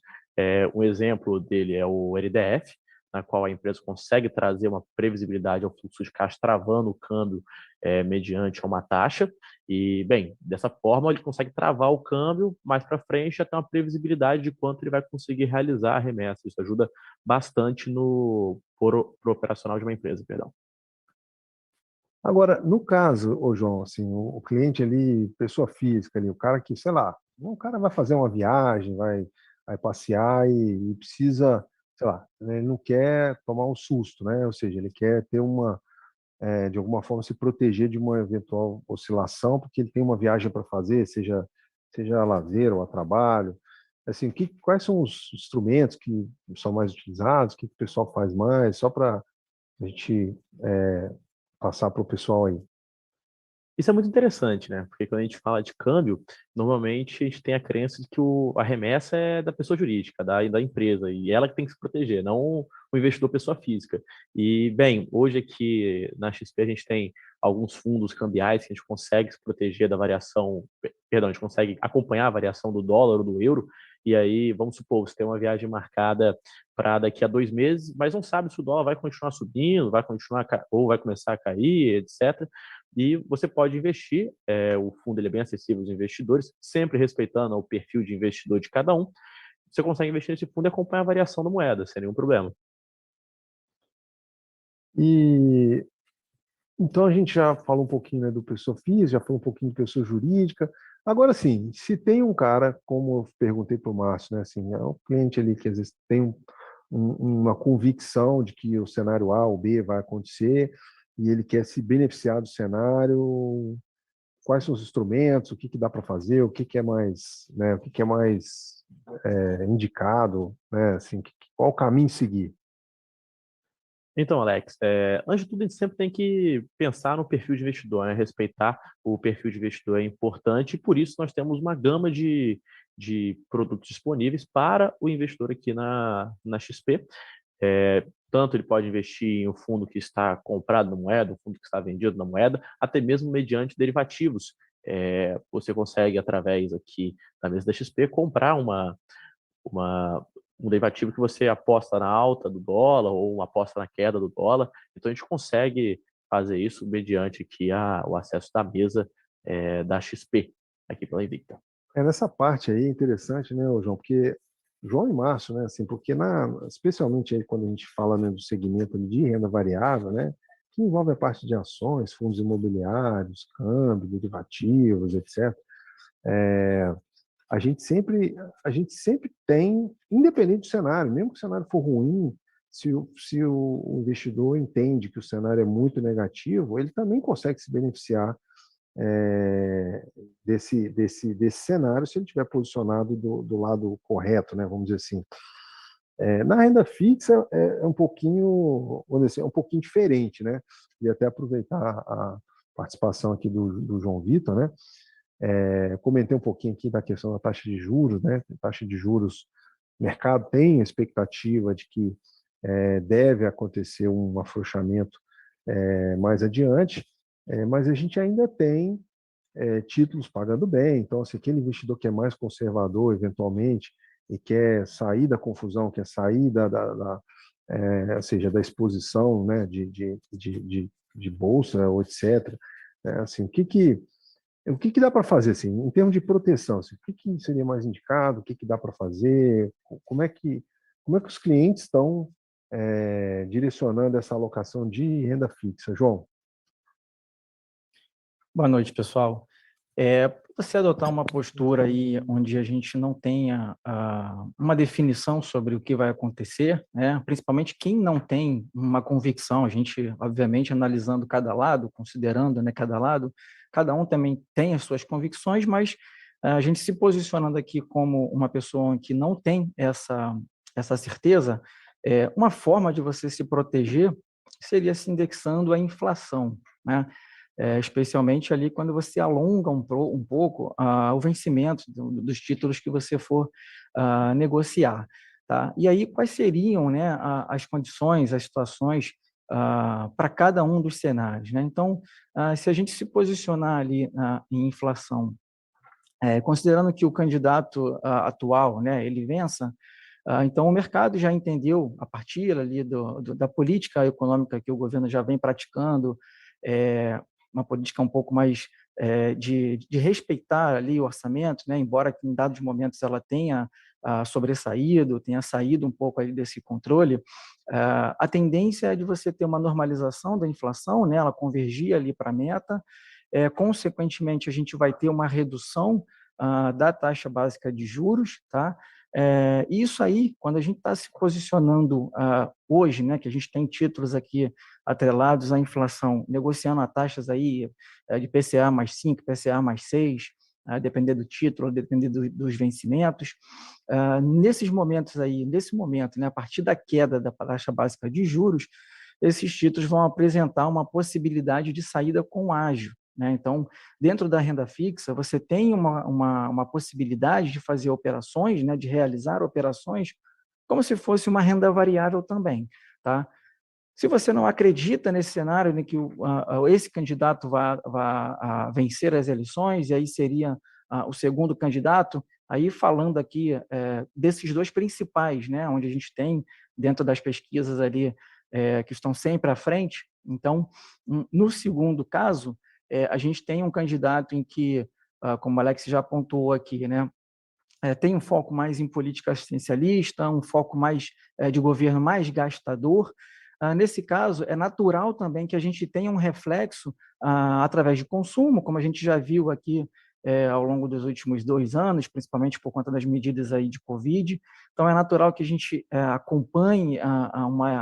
Um exemplo dele é o LDF, na qual a empresa consegue trazer uma previsibilidade ao fluxo de caixa, travando o câmbio mediante uma taxa. E, bem, dessa forma ele consegue travar o câmbio mais para frente, já tem uma previsibilidade de quanto ele vai conseguir realizar a remessa. Isso ajuda bastante pro operacional de uma empresa, perdão. Agora, no caso, ô João, assim, o cliente ali, pessoa física ali, o cara que, sei lá, o cara vai fazer uma viagem, vai passear e precisa, sei lá, né, ele não quer tomar um susto, né? Ou seja, ele quer ter de alguma forma, se proteger de uma eventual oscilação, porque ele tem uma viagem para fazer, seja a lazer ou a trabalho. Assim, quais são os instrumentos que são mais utilizados? O que o pessoal faz mais? Só para a gente passar para o pessoal aí. Isso é muito interessante, né? Porque quando a gente fala de câmbio, normalmente a gente tem a crença de que a remessa é da pessoa jurídica, da empresa, e ela que tem que se proteger, não o investidor pessoa física. E, bem, hoje aqui na XP a gente tem alguns fundos cambiais que a gente consegue se proteger da variação, perdão, a gente consegue acompanhar a variação do dólar ou do euro, e aí, vamos supor, você tem uma viagem marcada para daqui a 2 meses, mas não sabe se o dólar vai continuar subindo, vai continuar ou vai começar a cair, etc. E você pode investir, o fundo ele é bem acessível aos investidores, sempre respeitando o perfil de investidor de cada um. Você consegue investir nesse fundo e acompanhar a variação da moeda, sem nenhum problema. E então a gente já falou um pouquinho, né, do pessoa física, já falou um pouquinho de pessoa jurídica. Agora sim, se tem um cara, como eu perguntei para o Márcio, né, assim, é um cliente ali que às vezes tem uma convicção de que o cenário A ou B vai acontecer e ele quer se beneficiar do cenário. Quais são os instrumentos, o que dá para fazer, o que é mais, né, o que é mais indicado, né, assim, qual o caminho seguir? Então, Alex, antes de tudo, a gente sempre tem que pensar no perfil de investidor, né? Respeitar o perfil de investidor é importante e, por isso, nós temos uma gama de produtos disponíveis para o investidor aqui na XP. Tanto ele pode investir em um fundo que está comprado na moeda, um fundo que está vendido na moeda, até mesmo mediante derivativos. Você consegue, através aqui da mesa da XP, comprar um derivativo que você aposta na alta do dólar ou uma aposta na queda do dólar. Então, a gente consegue fazer isso mediante aqui o acesso da mesa da XP, aqui pela Invicta. Nessa parte aí interessante, né, João, porque João e Márcio, né, assim, porque especialmente aí quando a gente fala, né, do segmento de renda variável, né, que envolve a parte de ações, fundos imobiliários, câmbio, derivativos, etc. A gente sempre tem, independente do cenário, mesmo que o cenário for ruim, se o investidor entende que o cenário é muito negativo, ele também consegue se beneficiar desse cenário se ele estiver posicionado do lado correto, né, vamos dizer assim. Na renda fixa é um pouquinho, vamos dizer assim, um pouquinho diferente, né? E até aproveitar a participação aqui do João Vitor, né? Comentei um pouquinho aqui da questão da taxa de juros, né? Taxa de juros, o mercado tem a expectativa de que deve acontecer um afrouxamento mais adiante, mas a gente ainda tem títulos pagando bem. Então, se aquele investidor que é mais conservador, eventualmente, e quer sair da confusão, quer sair ou seja, da exposição, né, de bolsa, ou etc. Assim, o que dá para fazer, assim, em termos de proteção? Assim, o que seria mais indicado? O que dá para fazer? Como é que os clientes estão direcionando essa alocação de renda fixa, João? Boa noite, pessoal. Você adotar uma postura aí onde a gente não tenha uma definição sobre o que vai acontecer, né? Principalmente quem não tem uma convicção, a gente, obviamente, analisando cada lado, considerando, né, cada lado, cada um também tem as suas convicções, mas a gente se posicionando aqui como uma pessoa que não tem essa certeza, uma forma de você se proteger seria se indexando à inflação, né? Especialmente ali quando você alonga um pouco o vencimento dos títulos que você for negociar. Tá? E aí, quais seriam, né, as condições, as situações para cada um dos cenários? Né? Então, se a gente se posicionar ali em inflação, considerando que o candidato atual, né, ele vença, então o mercado já entendeu, a partir ali da política econômica que o governo já vem praticando, uma política um pouco mais de respeitar ali o orçamento, né, embora em dados momentos ela tenha sobressaído, tenha saído um pouco aí desse controle, a tendência é de você ter uma normalização da inflação, né, ela convergir ali para a meta, consequentemente a gente vai ter uma redução da taxa básica de juros, tá? Isso aí, quando a gente está se posicionando hoje, né, que a gente tem títulos aqui atrelados à inflação, negociando a taxas aí de PCA mais 5, PCA mais 6, depender do título, depender dos vencimentos. Nesses momentos aí, nesse momento, né, a partir da queda da taxa básica de juros, esses títulos vão apresentar uma possibilidade de saída com ágio. Né? Então, dentro da renda fixa, você tem uma possibilidade de fazer operações, né, de realizar operações, como se fosse uma renda variável também. Tá? Se você não acredita nesse cenário em que esse candidato vai vencer as eleições, e aí seria o segundo candidato, aí falando aqui desses dois principais, né, onde a gente tem, dentro das pesquisas ali, que estão sempre à frente, então, no segundo caso, a gente tem um candidato em que, como o Alex já pontuou aqui, né, tem um foco mais em política assistencialista, um foco mais de governo mais gastador. Nesse caso, é natural também que a gente tenha um reflexo através de consumo, como a gente já viu aqui ao longo dos últimos 2 anos, principalmente por conta das medidas aí de Covid. Então, é natural que a gente acompanhe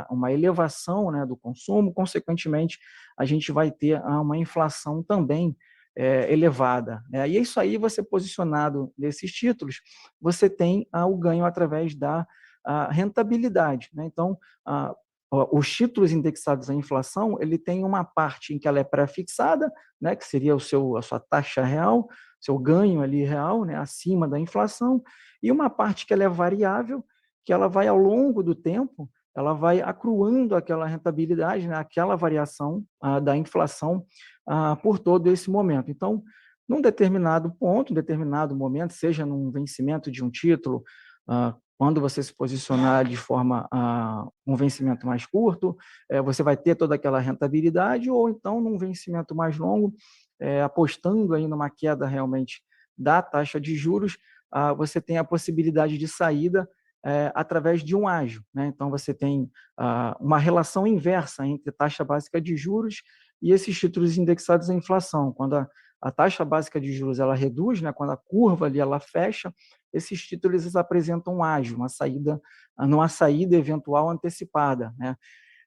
uma elevação, né, do consumo, consequentemente, a gente vai ter uma inflação também elevada. E é isso aí, você posicionado nesses títulos, você tem o ganho através da rentabilidade, né? Então, os títulos indexados à inflação, ele tem uma parte em que ela é pré-fixada, né, que seria a sua taxa real, seu ganho ali real, né, acima da inflação, e uma parte que ela é variável, que ela vai ao longo do tempo, ela vai acruando aquela rentabilidade, né, aquela variação da inflação por todo esse momento. Então, num determinado ponto, em determinado momento, seja num vencimento de um título, quando você se posicionar de forma a um vencimento mais curto, você vai ter toda aquela rentabilidade, ou então num vencimento mais longo, apostando aí numa queda realmente da taxa de juros, você tem a possibilidade de saída através de um ágio, né? Então, você tem uma relação inversa entre taxa básica de juros e esses títulos indexados à inflação. Quando a taxa básica de juros ela reduz, né? Quando a curva ali ela fecha, esses títulos eles apresentam um ágio, numa saída eventual antecipada, né?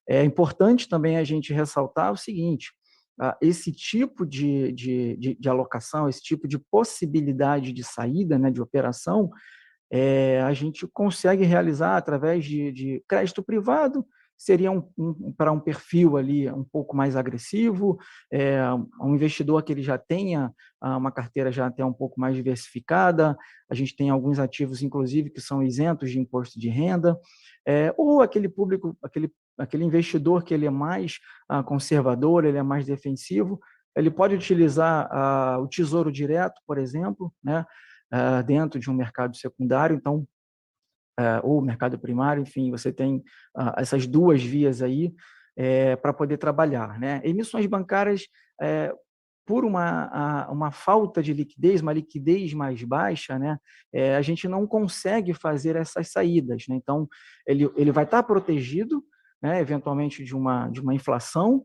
É importante também a gente ressaltar o seguinte: esse tipo de alocação, esse tipo de possibilidade de saída, né, de operação, a gente consegue realizar através de crédito privado, seria para um perfil ali um pouco mais agressivo, um investidor que ele já tenha uma carteira já até um pouco mais diversificada, a gente tem alguns ativos, inclusive, que são isentos de imposto de renda, ou aquele público, aquele investidor que ele é mais conservador, ele é mais defensivo, ele pode utilizar o Tesouro Direto, por exemplo, né, dentro de um mercado secundário, então, ou mercado primário, enfim, você tem essas duas vias aí para poder trabalhar, né? Emissões bancárias, por uma falta de liquidez, uma liquidez mais baixa, né, a gente não consegue fazer essas saídas, né? Então, ele vai estar protegido, né, eventualmente de uma inflação,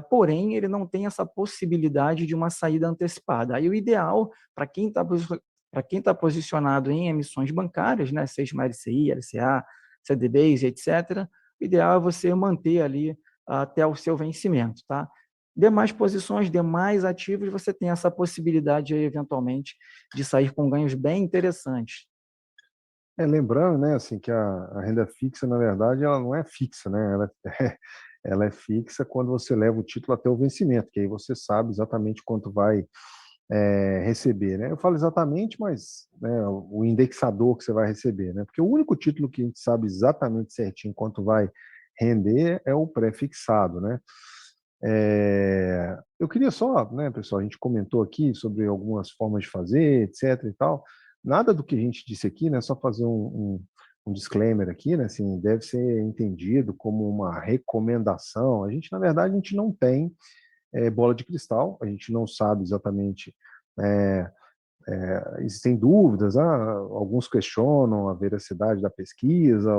porém, ele não tem essa possibilidade de uma saída antecipada. Aí o ideal, para quem está posicionado em emissões bancárias, né, seja uma LCI, LCA, CDBs, etc., o ideal é você manter ali até o seu vencimento, tá? Demais posições, demais ativos, você tem essa possibilidade aí, eventualmente, de sair com ganhos bem interessantes. Lembrando, né, assim, que a renda fixa, na verdade, ela não é fixa, né? Ela é fixa quando você leva o título até o vencimento, que aí você sabe exatamente quanto vai receber, né? Eu falo exatamente, mas, né, o indexador que você vai receber, né? Porque o único título que a gente sabe exatamente certinho quanto vai render é o pré-fixado, né? Eu queria só, né, pessoal, a gente comentou aqui sobre algumas formas de fazer, etc e tal. Nada do que a gente disse aqui, né, só fazer um disclaimer aqui, né, assim, deve ser entendido como uma recomendação. A gente, na verdade, a gente não tem bola de cristal, a gente não sabe exatamente, existem dúvidas, alguns questionam a veracidade da pesquisa,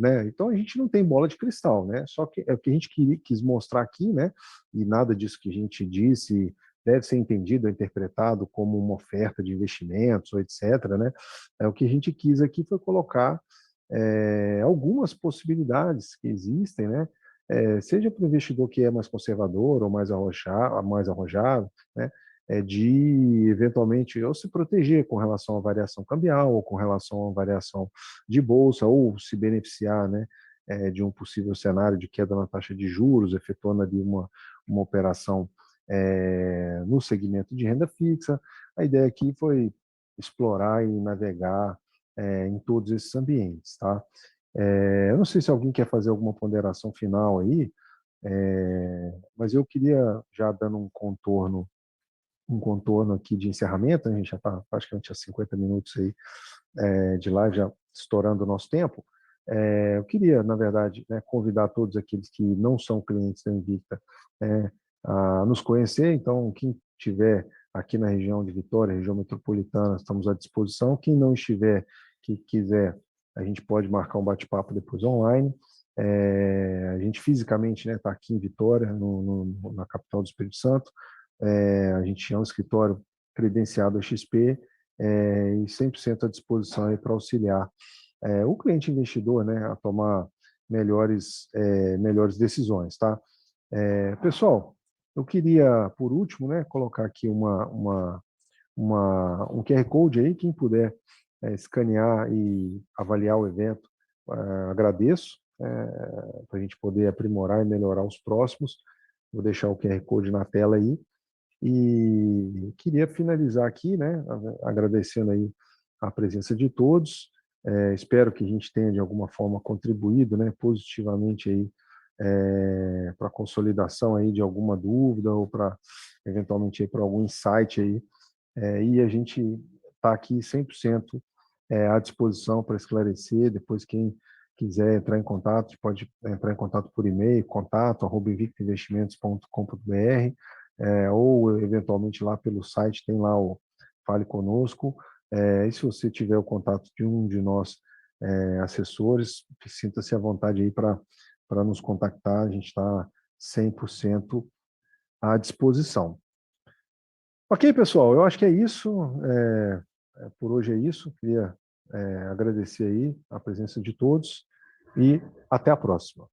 né? Então a gente não tem bola de cristal, né? Só que é o que a gente quis mostrar aqui, né? E nada disso que a gente disse deve ser entendido ou interpretado como uma oferta de investimentos ou etc, né? O que a gente quis aqui foi colocar algumas possibilidades que existem, né? Seja para o investidor que é mais conservador ou mais arrojado, né? De eventualmente ou se proteger com relação à variação cambial ou com relação à variação de bolsa ou se beneficiar, né, de um possível cenário de queda na taxa de juros, efetuando ali uma operação no segmento de renda fixa. A ideia aqui foi explorar e navegar em todos esses ambientes, tá? Eu não sei se alguém quer fazer alguma ponderação final aí, mas eu queria já dando um contorno aqui de encerramento, né? A gente já está praticamente a 50 minutos aí de live, já estourando o nosso tempo. Eu queria, na verdade, né, convidar todos aqueles que não são clientes da Invicta a nos conhecer. Então, quem estiver aqui na região de Vitória, região metropolitana, estamos à disposição. Quem não estiver, que quiser, a gente pode marcar um bate-papo depois online. A gente fisicamente está aqui em Vitória, na capital do Espírito Santo. A gente é um escritório credenciado a XP e 100% à disposição para auxiliar o cliente investidor, né, a tomar melhores decisões, tá? Pessoal, eu queria, por último, né, colocar aqui um QR Code aí, quem puder escanear e avaliar o evento, agradeço, para a gente poder aprimorar e melhorar os próximos. Vou deixar o QR Code na tela aí. E queria finalizar aqui, né, agradecendo aí a presença de todos. Espero que a gente tenha de alguma forma contribuído, né, positivamente aí para a consolidação aí de alguma dúvida ou para eventualmente para algum insight aí. E a gente está aqui 100% à disposição para esclarecer. Depois, quem quiser entrar em contato, pode entrar em contato por e-mail, contato@invictainvestimentos.com.br, ou eventualmente lá pelo site tem lá o Fale Conosco. E se você tiver o contato de um de nós assessores, sinta-se à vontade aí para nos contactar. A gente está 100% à disposição. Ok, pessoal, eu acho que é isso. Por hoje é isso. Queria agradecer aí a presença de todos e até a próxima.